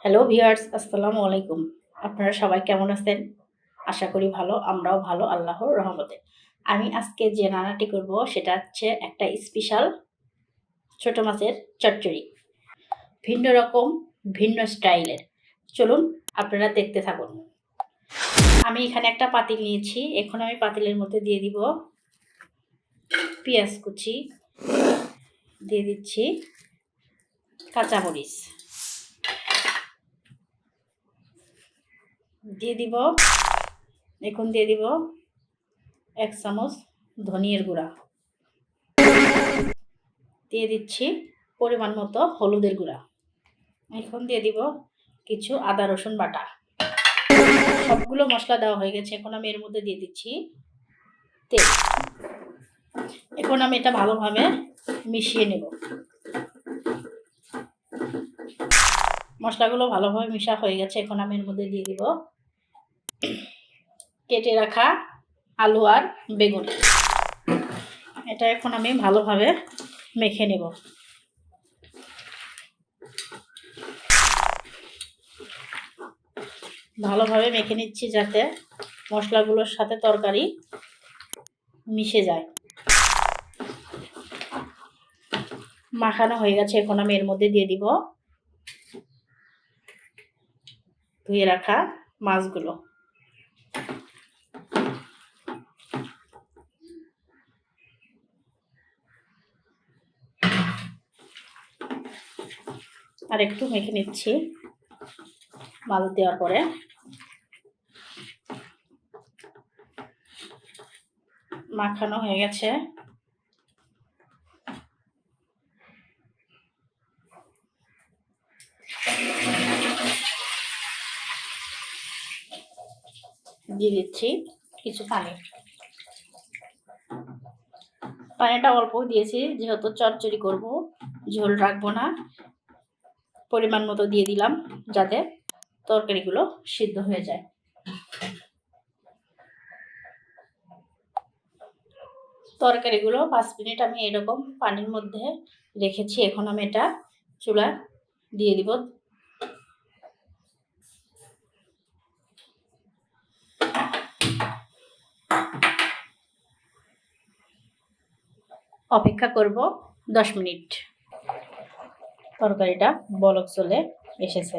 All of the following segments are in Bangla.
হ্যালো ভিউয়ার্স, আসসালামু আলাইকুম। আপনারা সবাই কেমন আছেন? আশা করি ভালো, আমরাও ভালো আল্লাহর রহমতে। আমি আজকে যে রান্নাটি করব সেটা হচ্ছে একটা স্পেশাল ছোট মাছের চচ্চড়ি। ভিন্ন রকম, ভিন্ন স্টাইলের। চলুন আপনারা দেখতে থাকুন। আমি এখানে একটা পাতিল নিয়েছি। এখন আমি পাতিলের মধ্যে দিয়ে দিব পেঁয়াজ কুচি, দিয়ে দিচ্ছি কাঁচামরিচ, দিয়ে দিব দিয়ে দিব 1 চামচ ধনিয়ার গুঁড়া, দিয়ে দিচ্ছি পরিমাণ মতো হলুদের গুঁড়া। এখন দিয়ে দিব কিছু আদা রসুন বাটা। সবগুলো মশলা দেওয়া হয়ে গেছে। এখন আমি এর মধ্যে দিয়ে দিচ্ছি তেল। এখন আমি এটা ভালোভাবে মিশিয়ে নেব। মশলাগুলো ভালোভাবে মিশা হয়ে গেছে। এখন আমি এর মধ্যে দিয়ে দিব কেটে রাখা আলু আর বেগুন। এটা এখন আমি ভালোভাবে মেখে নেব। ভালোভাবে মেখে নিচ্ছি যাতে মশলাগুলোর সাথে তরকারি মিশে যায়। মাখানো হয়ে গেছে। এখন আমি এর মধ্যে দিয়ে দিব ধুয়ে রাখা মাছগুলো। আর একটু মেখে নিচ্ছি। মাছ দেওয়ার পরে মাখানো হয়ে গেছে। দিয়ে দিচ্ছি কিছু পানিটা অল্প দিয়েছি, যেহেতু চচ্চড়ি করব, ঝোল রাখবো না। পরিমাণ মতো দিয়ে দিলাম যাতে তরকারিগুলো সিদ্ধ হয়ে যায়। তরকারিগুলো 5 মিনিট আমি এরকম পানির মধ্যে রেখেছি। এখন আমি এটা চুলা দিয়ে দিব। অপেক্ষা করব 10 মিনিট। তরকারিটা বলক চলে এসেছে।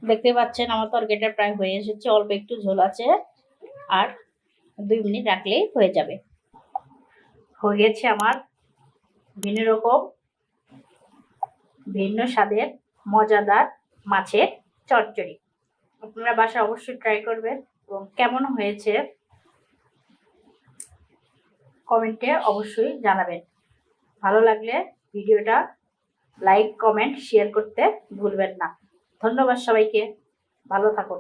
দেখতে পাচ্ছেন আমার তরকারিটা প্রায় হয়ে এসেছে। অল্প একটু ঝোল আছে, আর 2 মিনিট রাখলেই হয়ে যাবে। হয়ে গেছে আমার ভিন্ন রকম, ভিন্ন স্বাদের মজাদার মাছের চচ্চড়ি। আপনারা বাসায় অবশ্যই ট্রাই করবেন এবং কেমন হয়েছে কমেন্টে অবশ্যই জানাবেন। ভালো লাগলে ভিডিওটা লাইক, কমেন্ট, শেয়ার করতে ভুলবেন না। ধন্যবাদ সবাইকে। ভালো থাকুন।